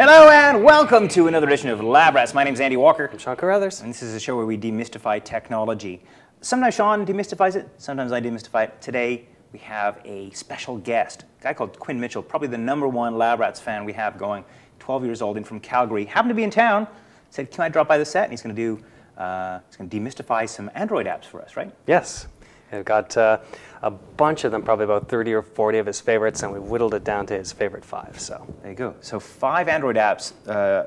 Hello and welcome to another edition of Lab Rats. My name's Andy Walker. I'm Sean Carruthers. And this is a show where we demystify technology. Sometimes Sean demystifies it, sometimes I demystify it. Today we have a special guest, a guy called Quinn Mitchell, probably the #1 Lab Rats fan we have going, 12 years old and from Calgary. Happened to be in town, said, can I drop by the set? And he's going to demystify some Android apps for us, right? Yes. We've got a bunch of them, probably about 30 or 40 of his favorites, and we whittled it down to his favorite 5. So there you go. So 5 Android apps. I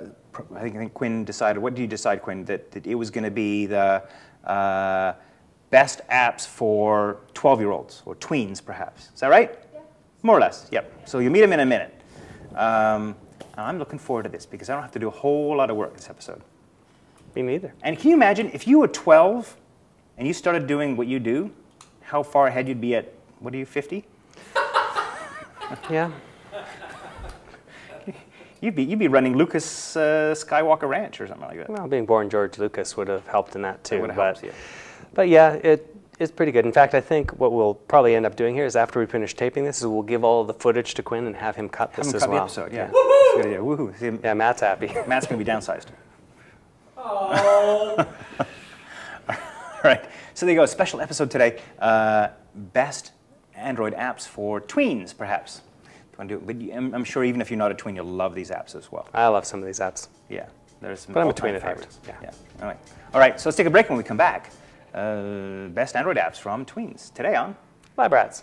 think Quinn decided. What did you decide, Quinn? That it was going to be the best apps for 12-year-olds or tweens, perhaps. Is that right? Yeah. More or less. Yep. So you'll meet him in a minute. I'm looking forward to this because I don't have to do a whole lot of work this episode. Me neither. And can you imagine if you were 12 and you started doing what you do? How far ahead you'd be at, what are you, 50? Yeah. You'd be running Lucas Skywalker Ranch or something like that. Well, being born George Lucas would have helped in that too. Would have helped, yeah. But yeah, it's pretty good. In fact, I think what we'll probably end up doing here is after we finish taping this, is we'll give all the footage to Quinn and have him cut this as well. The episode, yeah. Woohoo! Good idea. Woohoo! Yeah, Matt's happy. Matt's going to be downsized. Oh. All right, so there you go, special episode today. Best Android apps for tweens, perhaps. But I'm sure even if you're not a tween, you'll love these apps as well. I love some of these apps. Yeah, there's some. But I'm a all-time tween favorites. Yeah. All right, so let's take a break. When we come back, best Android apps from tweens today on Lab Rats.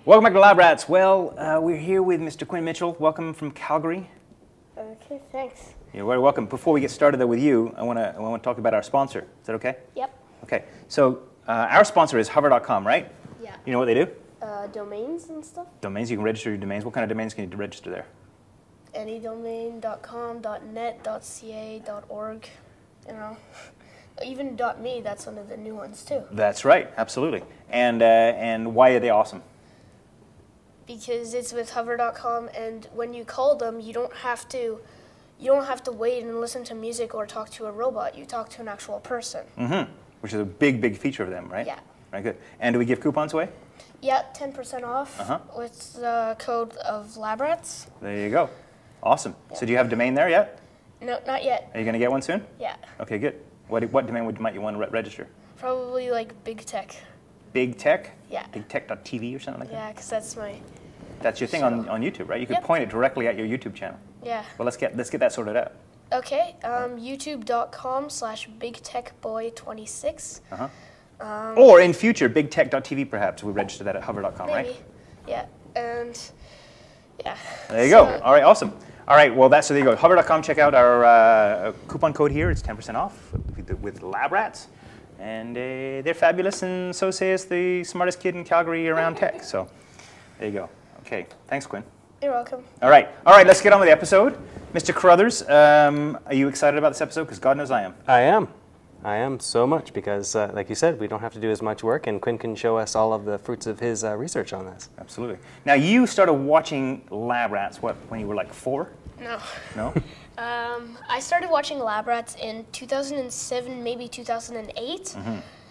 Welcome back to Lab Rats. Well, we're here with Mr. Quinn Mitchell. Welcome from Calgary. Okay, thanks. You're very welcome. Before we get started though with you, I want to talk about our sponsor. Is that okay? Yep. Okay. So our sponsor is hover.com, right? Yeah. You know what they do? Domains and stuff. Domains. You can register your domains. What kind of domains can you register there? Any domain, .com, .net, .ca, .org, you know. Even .me, that's one of the new ones too. That's right. Absolutely. And why are they awesome? Because it's with hover.com, and when you call them, you don't have to wait and listen to music or talk to a robot. You talk to an actual person. Mm-hmm. Which is a big, big feature of them, right? Yeah. Right, good. And do we give coupons away? Yeah, 10% off with the code of LabRats. There you go. Awesome. Yeah. So do you have a domain there yet? No, not yet. Are you going to get one soon? Yeah. Okay, good. What domain might you want to register? Probably like Big Tech. Big Tech? Yeah. BigTech.tv or something like that? Yeah, because that's my... That's your thing on YouTube, right? You could point it directly at your YouTube channel. Yeah. Well, let's get that sorted out. Okay, youtube.com/bigtechboy26. Or in future, bigtech.tv perhaps. We register that at hover.com, right? Maybe. Yeah, and yeah. There you go. All right, awesome. All right, well, so there you go. Hover.com, check out our coupon code here. It's 10% off with Lab Rats. And they're fabulous, and so says the smartest kid in Calgary around tech. So there you go. Okay, thanks, Quinn. You're welcome. All right, let's get on with the episode. Mr. Carruthers, are you excited about this episode? Because God knows I am. I am so much because, like you said, we don't have to do as much work, and Quinn can show us all of the fruits of his research on this. Absolutely. Now, you started watching Lab Rats, when you were like 4? No. No? I started watching Lab Rats in 2007, maybe 2008.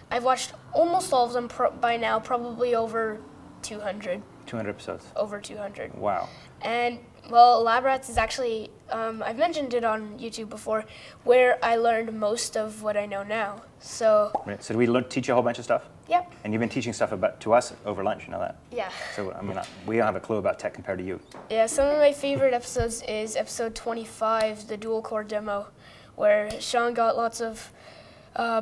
I've watched almost all of them by now, probably over 200. 200 episodes. Over 200. Wow. And, well, Lab Rats is actually, I've mentioned it on YouTube before, where I learned most of what I know now. So. Right. So did we teach you a whole bunch of stuff? Yep. And you've been teaching stuff to us over lunch, you know that? Yeah. So, I mean, we don't have a clue about tech compared to you. Yeah, some of my favorite episodes is episode 25, the dual core demo, where Sean got lots of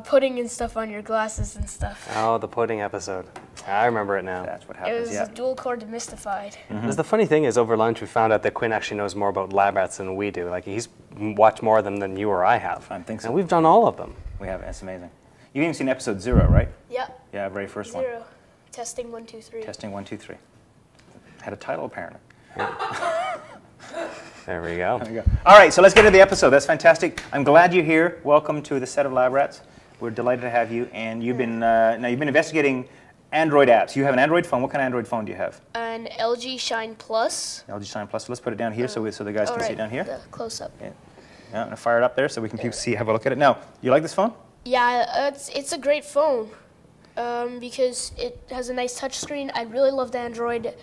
pudding and stuff on your glasses and stuff. Oh, the pudding episode. I remember it now. That's what happens, It was dual core demystified. The funny thing is, over lunch, we found out that Quinn actually knows more about Lab Rats than we do. Like, he's watched more of them than you or I have. I think so. And we've done all of them. We have. That's amazing. You've even seen episode 0, right? Yep. Yeah, very first 0. one. Testing 1, 2, 3. Testing 1, 2, 3. Had a title, apparently. There we go. There we go. All right, so let's get into the episode. That's fantastic. I'm glad you're here. Welcome to the set of Lab Rats. We're delighted to have you. And you've been you've been investigating Android apps. You have an Android phone. What kind of Android phone do you have? An LG Shine Plus. LG Shine Plus. So let's put it down here so the guys can see it down here. The close up. Yeah. I'm gonna fire it up there so we can have a look at it. Now, you like this phone? Yeah, it's a great phone because it has a nice touch screen. I really loved Android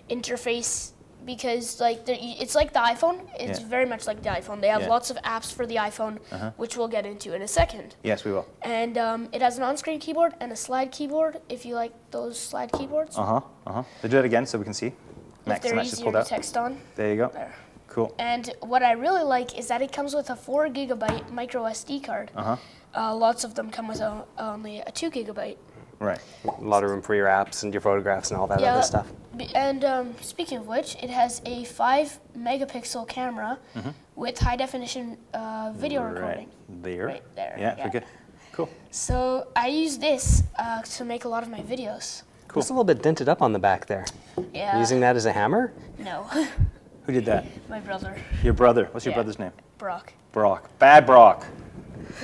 interface because like it's like the iPhone. It's very much like the iPhone. They have lots of apps for the iPhone, which we'll get into in a second. Yes, we will. And it has an on-screen keyboard and a slide keyboard. If you like those slide keyboards. So do that again so we can see. If they're easier to text on. There you go. There. Cool. And what I really like is that it comes with a 4 GB micro SD card. Lots of them come with only a 2 GB. Right. A lot of room for your apps and your photographs and all that other stuff. And speaking of which, it has a 5 megapixel camera with high definition video recording. Right there. Yeah, very good. Cool. So I use this to make a lot of my videos. Cool. It's a little bit dented up on the back there. Yeah. Using that as a hammer? No. Who did that? My brother. Your brother. What's your brother's name? Brock. Brock. Bad Brock.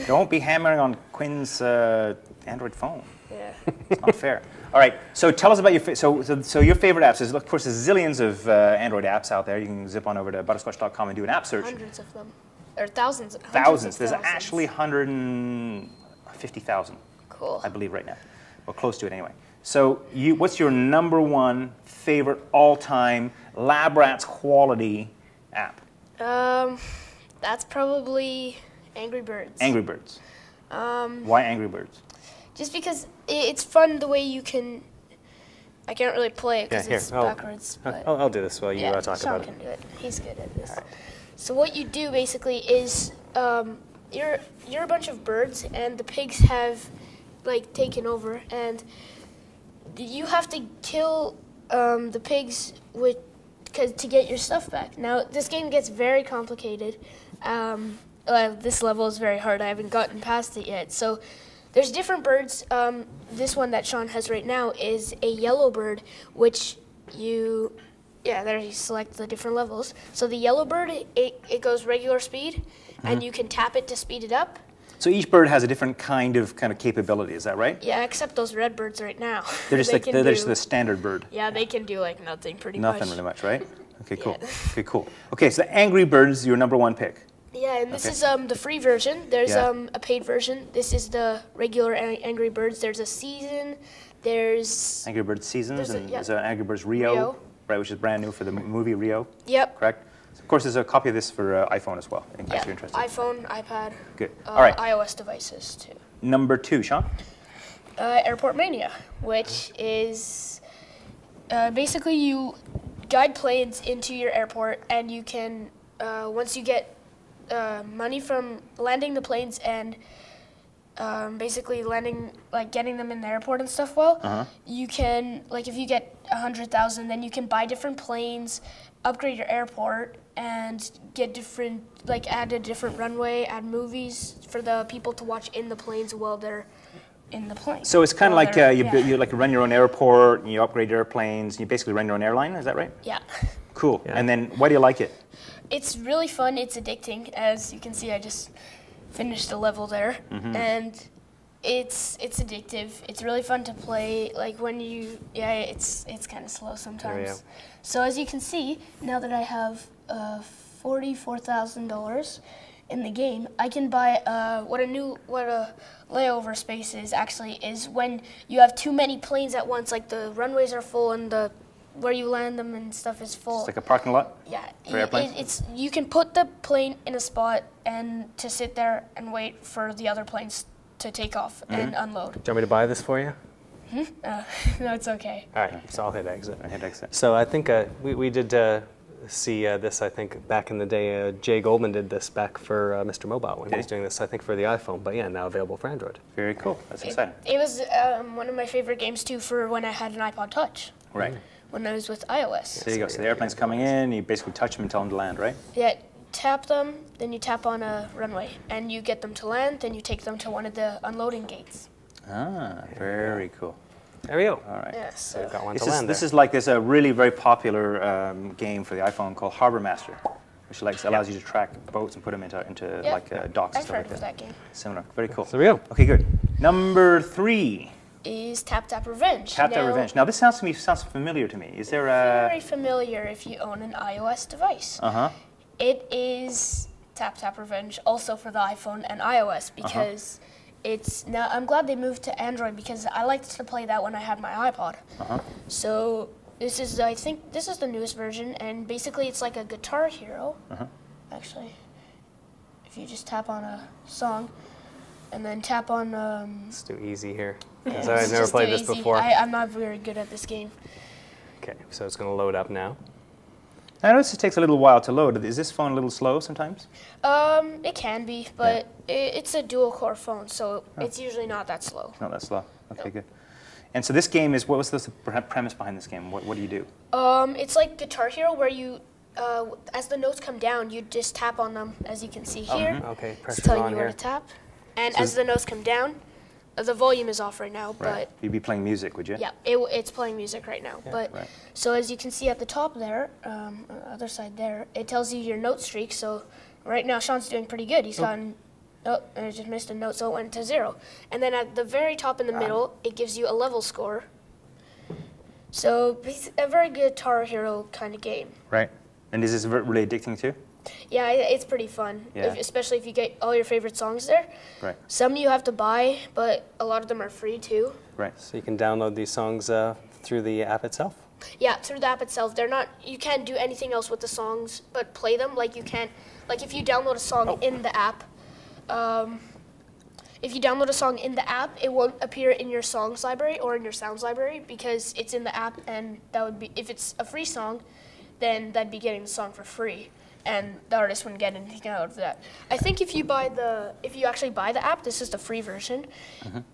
Don't be hammering on Quinn's Android phone. Yeah. It's not fair. All right. So tell us about your so your favorite apps. Of course, there's zillions of Android apps out there. You can zip on over to butterscotch.com and do an app search. Hundreds of them, or thousands. Thousands. There's actually 150,000. Cool. I believe right now, or close to it anyway. So what's your #1 favorite all-time Lab Rats quality app? That's probably Angry Birds. Angry Birds. Why Angry Birds? Just because it's fun the way you can. I can't really play it because it's backwards. But I'll do this while you talk Sean about it. can do it. He's good at this. Right. So what you do basically is you're a bunch of birds and the pigs have like taken over and you have to kill the pigs to get your stuff back. Now this game gets very complicated. This level is very hard. I haven't gotten past it yet. So there's different birds. This one that Sean has right now is a yellow bird, which there you select the different levels. So the yellow bird, it goes regular speed, and you can tap it to speed it up. So each bird has a different kind of capability. Is that right? Yeah, except those red birds right now. They're just they're just the standard bird. Yeah, they can do like nothing pretty much. Nothing really much, right? Okay, cool. Yeah. Okay, cool. Okay, so the Angry Birds, your #1 pick. Yeah, and this is the free version. There's a paid version. This is the regular Angry Birds. There's a season. There's Angry Birds Seasons, and there's an Angry Birds Rio, right, which is brand new for the movie Rio. Yep. Correct. So of course, there's a copy of this for iPhone as well, in case you're interested. iPhone, iPad. Good. All right. iOS devices too. #2, Sean. Airport Mania, which is basically you guide planes into your airport, and you can once you get money from landing the planes and basically landing, like getting them in the airport and stuff. You can, like, if you get 100,000, then you can buy different planes, upgrade your airport, and get different, like, add a different runway, add movies for the people to watch in the planes while they're in the plane. So it's kind of like you like run your own airport, and you upgrade airplanes, and you basically run your own airline. Is that right? Yeah. Cool. Yeah. And then why do you like it? It's really fun. It's addicting. As you can see, I just finished a level there, and it's addictive. It's really fun to play. Like when you, it's kind of slow sometimes. So as you can see, now that I have $44,000 in the game, I can buy what a layover space is when you have too many planes at once. Like the runways are full and where you land them and stuff is full. It's like a parking lot? Yeah. For airplanes? You can put the plane in a spot and to sit there and wait for the other planes to take off and unload. Do you want me to buy this for you? No, it's okay. All right, so I'll hit exit. I hit exit. So I think we did see this, I think, back in the day. Jay Goldman did this back for Mr. Mobile when he was doing this, I think, for the iPhone. But yeah, now available for Android. Very cool. That's exciting. It was one of my favorite games, too, for when I had an iPod Touch. Right. When I was with iOS. So there you go. So the airplane's coming in, you basically touch them and tell them to land, right? Yeah, tap them, then you tap on a runway, and you get them to land, then you take them to one of the unloading gates. Ah, very cool. There we go. All right. Yeah, so we've got one to land this is like there's a really very popular game for the iPhone called Harbor Master, which allows you to track boats and put them into like docks and stuff like that. I've heard of that game. Similar. Very cool. So there we go. Okay, good. #3 is Tap Tap Revenge. Tap Tap Revenge. Now this sounds familiar to me. Is there very familiar if you own an iOS device. It is Tap Tap Revenge also for the iPhone and iOS because I'm glad they moved to Android because I liked to play that when I had my iPod. So This is, I think, this is the newest version, and basically it's like a Guitar Hero. Actually, if you just tap on a song, and then tap on. Let's do easy here, Yeah, because I've never just played do this easy. before. I'm not very good at this game. Okay, so it's going to load up now. I notice it takes a little while to load. Is this phone a little slow sometimes? It can be, but it's a dual-core phone, so it's usually not that slow. Not that slow. Okay, good. And so this game is, what was the premise behind this game? What do you do? It's like Guitar Hero, where you, as the notes come down, you just tap on them, as you can see here. Okay, It's pressure's telling on you where here. to tap. And So as the notes come down, the volume is off right now, but You'd be playing music, would you? yeah, it's playing music right now. But Right. so as you can see at the top there, other side there, it tells you your note streak. So right now Sean's doing pretty good. He's gotten, and I just missed a note, so it went to 0. And then at the very top in the middle, it gives you a level score. So it's a very good Guitar Hero kind of game. Right. And is this really addicting too? Yeah, it's pretty fun, Yeah. especially if you get all your favorite songs there. Right. Some you have to buy, but a lot of them are free too. Right. So you can download these songs through the app itself? Yeah, through the app itself. They're not. You can't do anything else with the songs but play them. Like you can't. Like if you download a song in the app, if you download a song in the app, it won't appear in your songs library or in your sounds library because it's in the app, and that would be if it's a free song, then that'd be getting the song for free, and the artist wouldn't get anything out of that. I think if you actually buy the app, this is the free version.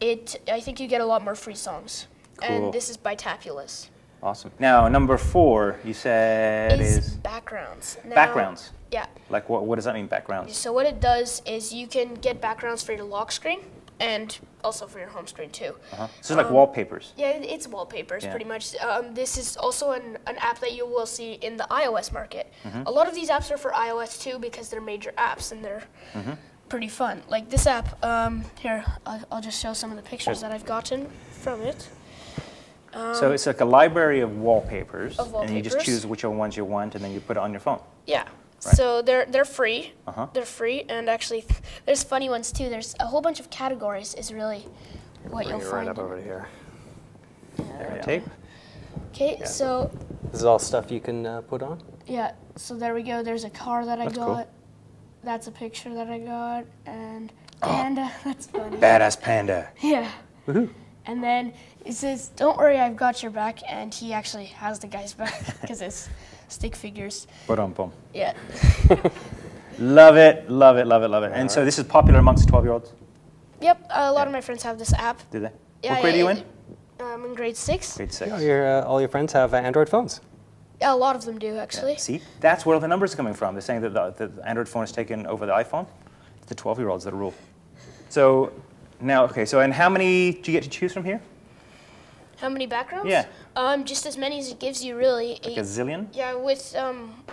I think you get a lot more free songs, Cool. and this is by Tapulous. Awesome. Now, number 4, you said is backgrounds. Now, backgrounds. Yeah. Like, what does that mean, backgrounds? So what it does is you can get backgrounds for your lock screen and also for your home screen too. So it's like wallpapers. Yeah, it's wallpapers Yeah. pretty much. This is also an app that you will see in the iOS market. A lot of these apps are for iOS too because they're major apps and they're pretty fun. Like this app, here, I'll just show some of the pictures that I've gotten from it. So it's like a library of wallpapers, Of and you just wallpapers. choose which ones you want, and then you put it on your phone. Yeah. Right. So they're free. Uh-huh. They're free, and actually, there's funny ones too. There's a whole bunch of categories. Is really what you'll Bring it find. right up over here. There you Tape. Okay, so This is all stuff you can put on? yeah, so there we go. There's a car that I That's got. cool. That's a picture that I got, and panda. That's funny. Badass panda. Yeah. Woohoo. And then it says, "Don't worry, I've got your back," and he actually has the guy's back because it's stick figures. Ba-dum-bum. Yeah. Love it, love it, love it, love it. And so this is popular amongst 12-year-olds, Yep. A lot of my friends have this app. do they? Yeah, What grade are you yeah, in? I'm in grade 6. Grade 6. All your friends have Android phones. Yeah, a lot of them do actually. See, that's where the numbers are coming from. They're saying that the Android phone is taken over the iPhone. It's the 12-year-olds that rule. So now, okay, so and how many do you get to choose from here? How many backgrounds? Yeah. Just as many as it gives you, really. Like a zillion? Yeah, with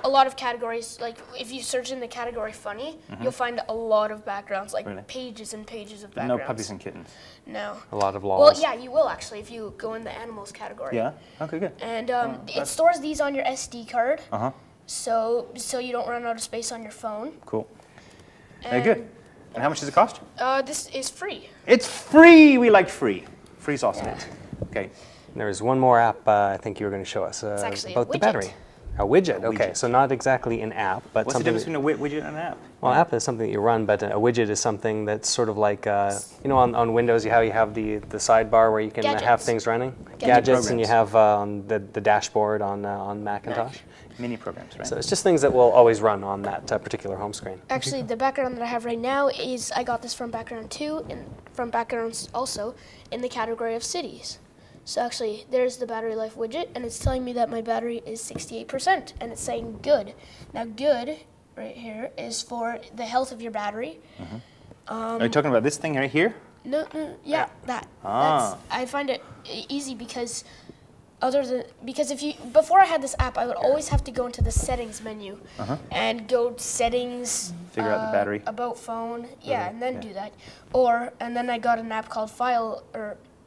a lot of categories. Like if you search in the category funny, you'll find a lot of backgrounds, like Really? pages and pages of No backgrounds. puppies and kittens. No. A lot of laws. Well, yeah, you will actually if you go in the animals category. Yeah? Okay, good. And it stores these on your SD card, Uh-huh, so you don't run out of space on your phone. cool. Very good. And how much does it cost? This is free. It's free! We like free. Free's awesome. Okay. There's one more app I think you were going to show us actually a about the widget. battery. A widget, okay. widget. So not exactly an app, but What's the something. difference between a widget and an app? Well, an app is something that you run, but a widget is something that's sort of like, you know, on Windows, you have the sidebar where you can have Gadgets. things running. Gadget Gadgets, and you have the dashboard on Macintosh. Mini programs, right? So it's just things that will always run on that particular home screen. Actually, the background that I have right now is I got this from Background 2 and from Backgrounds also in the category of cities. So actually, there's the battery life widget, and it's telling me that my battery is 68%, and it's saying good. Now, good right here is for the health of your battery. Are you talking about this thing right here? No, yeah, that. Ah. I find it easy because before I had this app, I would always have to go into the settings menu and go settings, Figure out the battery. about phone, yeah, and then yeah. do that. And then I got an app called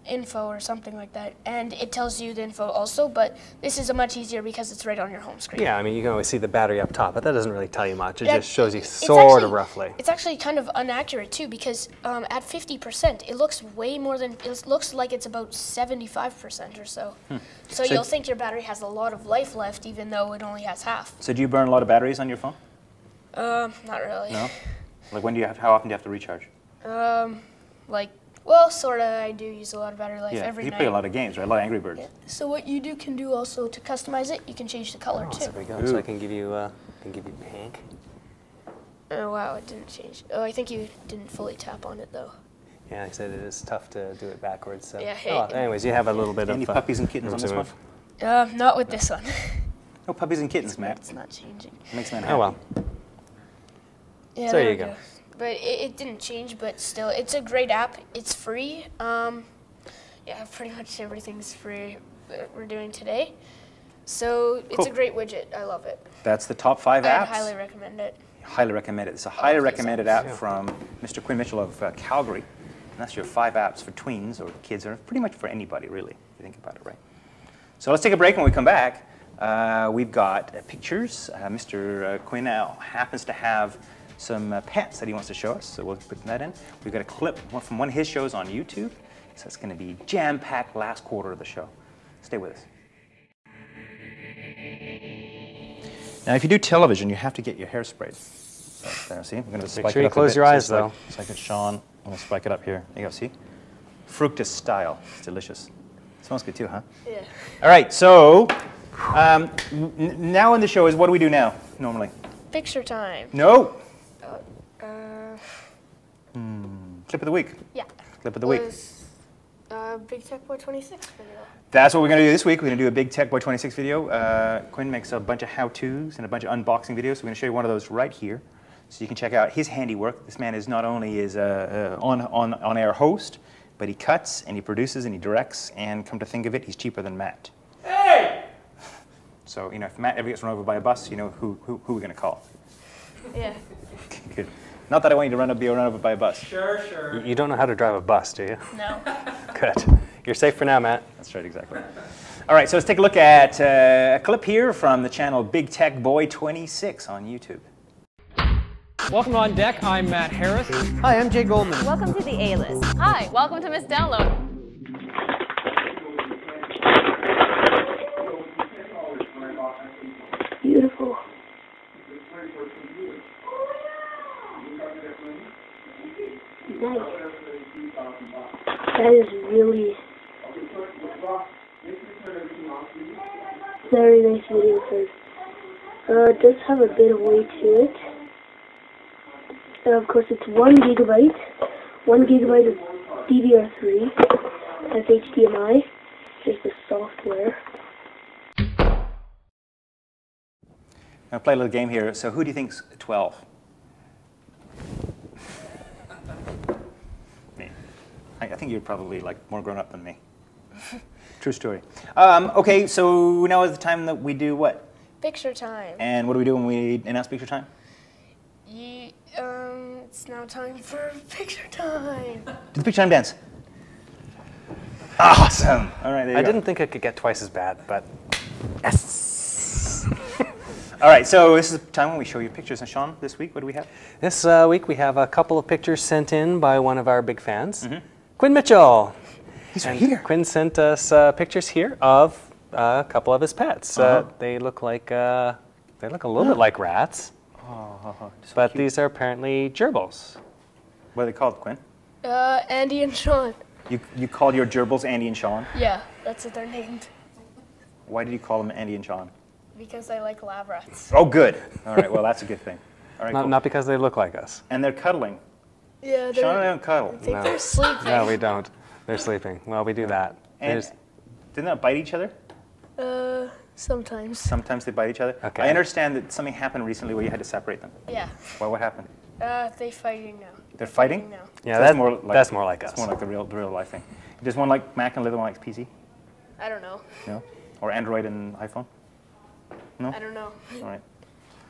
info or something like that, and it tells you the info also, but this is a much easier because it's right on your home screen. Yeah, I mean, you can always see the battery up top, but that doesn't really tell you much. It Yeah, just shows you it's sort of actually- roughly. It's actually kind of inaccurate too, because at 50%, it looks way more than, it looks like it's about 75% or so. So you'll think your battery has a lot of life left, even though it only has half. So do you burn a lot of batteries on your phone? Not really. No? Like when do you have, how often do you have to recharge? Well, sort of, I do use a lot of battery life every you night. play a lot of games, right? A lot of Angry Birds. Yeah. So what you can do also to customize it, you can change the color Oh, too. there we go. So I can give you pink. Oh wow, it didn't change. Oh, I think you didn't fully tap on it though. Yeah, I said it is tough to do it backwards. So. Yeah, Oh, anyways, you have a little bit Any of puppies and kittens on this one? Not with this one. No puppies and kittens, Matt. It's not changing. Makes man happy. Oh well. Yeah, So there we you go. But it didn't change, but still, it's a great app. It's free. Yeah, pretty much everything's free that we're doing today. So it's a great widget. I love it. That's the top 5 apps. I'd highly recommend it. Highly recommend it. It's a highly these recommended apps. app from Mr. Quinn Mitchell of Calgary. And that's your 5 apps for tweens or kids, or pretty much for anybody, really, if you think about it, right? So let's take a break. When we come back, we've got pictures. Mr. Quinn happens to have some pets that he wants to show us, so we'll put that in. We've got a clip from one of his shows on YouTube, so it's going to be jam-packed last quarter of the show. Stay with us. Now, if you do television, you have to get your hair sprayed. So, there, see? I'm going to spike Make sure it you up a close bit. your So eyes, it's like- though. It's like it's Sean. I'm going to spike it up here. There you go, see? Fructus style. It's delicious. It smells good too, huh? Yeah. All right, so now in the show is what do we do now, normally? Picture time. No! Uh, Clip of the week. yeah. Clip of the week. Was, Big Tech Boy 26 video. That's what we're going to do this week. We're going to do a Big Tech Boy 26 video. Quinn makes a bunch of how-tos and a bunch of unboxing videos. So we're going to show you one of those right here. So you can check out his handiwork. This man is not only is on-air host, but he cuts and he produces and he directs. And come to think of it, he's cheaper than Matt. Hey! So, you know, if Matt ever gets run over by a bus, you know who we're going to call. Yeah. Good. Not that I want you to be run over by a bus. Sure, sure. You don't know how to drive a bus, do you? No. Good. You're safe for now, Matt. That's right, exactly. All right, so let's take a look at a clip here from the channel Big Tech Boy 26 on YouTube. Welcome on deck. I'm Matt Harris. Hi, I'm Jay Goldman. Welcome to the A-List. Hi, welcome to Miss Download. Beautiful. Nice. That is really very nice video clip. It does have a bit of weight to it. Of course, it's 1 gigabyte. 1 gigabyte of DDR3. That's HDMI. Just the software. I'll play a little game here. So who do you think's 12? Me. I think you're probably like more grown up than me. True story. Okay, so now is the time that we do what? Picture time. And what do we do when we announce picture time? It's now time for picture time. Do the picture time dance. Awesome. All right, there you I go. didn't think it could get twice as bad, but Yes. All right, so this is the time when we show you pictures. And Sean, this week, what do we have? this week we have a couple of pictures sent in by one of our big fans, Quinn Mitchell. He's right And here. Quinn sent us pictures here of a couple of his pets. They look like they look a little bit like rats, So but cute. these are apparently gerbils. What are they called, Quinn? Andy and Sean. You called your gerbils Andy and Sean. Yeah, that's what they're named. Why did you call them Andy and Sean? Because I like lab rats. Oh, good. All right, well, that's a good thing. All right, Not, cool. not because they look like us. And they're cuddling. Yeah, Sean and I don't cuddle. I think No. they're sleeping. No, we don't. They're sleeping. Well, we do that. And There's- didn't they bite each other? Sometimes. Sometimes they bite each other. Okay. I understand that something happened recently where you had to separate them. Yeah. Well, what happened? They fighting now. They're fighting? now. yeah, So that's that's more like us. It's more like the real life thing. Does one like Mac and the other one likes PC? I don't know. No? Or Android and iPhone? No? I don't know. All right.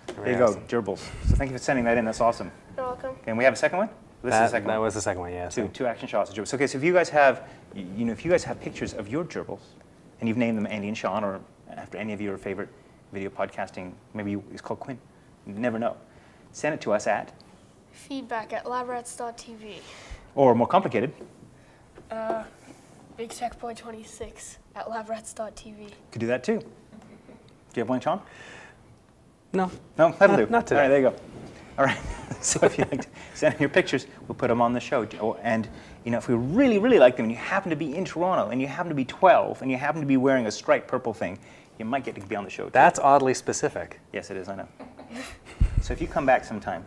There you go, gerbils. So thank you for sending that in. That's awesome. You're welcome. Okay, and we have a second one? This is the second that one. was the second one, yeah. So. Two action shots of gerbils. Okay, so if you guys have, if you guys have pictures of your gerbils, and you've named them Andy and Sean, or after any of your favorite video podcasting, maybe it's called Quinn. You never know. Send it to us at, feedback@labrats.tv. or more complicated, BigTechBoy26@labrats.tv. could do that too. Do you have one, Sean? No. No, that'll do. Not today. All right, there you go. All right. So if you like to send in your pictures, we'll put them on the show. And if we really, really like them, and you happen to be in Toronto, and you happen to be 12, and you happen to be wearing a striped purple thing, you might get to be on the show too. That's oddly specific. Yes, it is. I know. So if you come back sometime,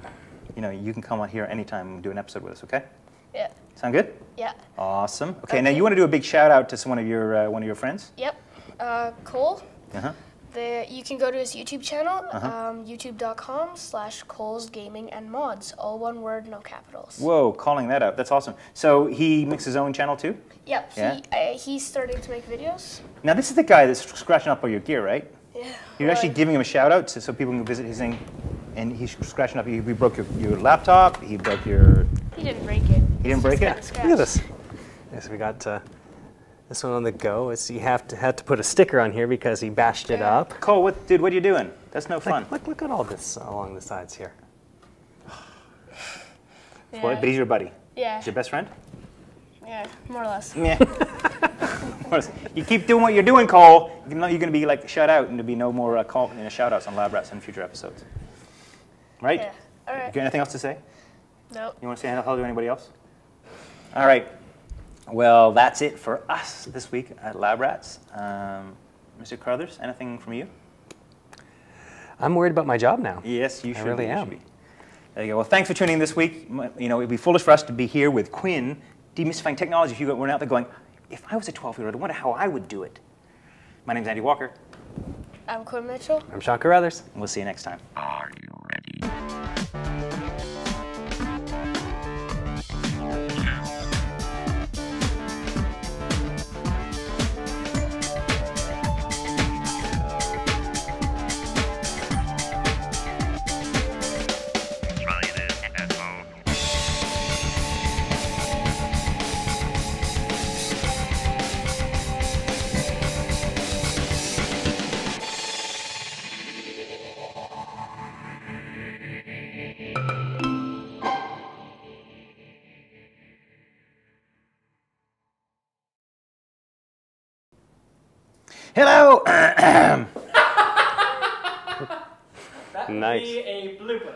you can come on here anytime and do an episode with us. Okay? Yeah. Sound good? Yeah. Awesome. Okay. Now you want to do a big shout out to one of your friends? Yep. Cole. Uh-huh. You can go to his YouTube channel, youtube.com/Cole's Gaming and Mods. All one word, no capitals. Whoa, calling that out. That's awesome. So he makes his own channel too? Yep. Yeah? He's starting to make videos. Now this is the guy that's scratching up all your gear, right? Yeah. You're actually giving him a shout out so people can visit his thing, and he's scratching up. He broke your laptop. He broke your. He didn't break it. He didn't break it? Look at this. Yes, we got this one on the go. You had to put a sticker on here because he bashed it up. Cole, what are you doing? That's no fun. Look at all this along the sides here. Yeah. But he's your buddy. Yeah. He's your best friend? Yeah, more or less. Yeah. You keep doing what you're doing, Cole. You're going to be like shut out, and there'll be no more shout outs on Lab Rats in future episodes. Right? Yeah. All right. You got anything else to say? Nope. You want to say hello to anybody else? All right. Well, that's it for us this week at Lab Rats. Mr. Carruthers, anything from you? I'm worried about my job now. Yes, you should. I really am. Be. There you go. Well, thanks for tuning in this week. It'd be foolish for us to be here with Quinn, demystifying technology. If you weren't out there going, if I was a 12-year-old, I wonder how I would do it. My name's Andy Walker. I'm Quinn Mitchell. I'm Sean Carruthers. And we'll see you next time. Are you ready? Try this at home. Hello. Nice. A blooper.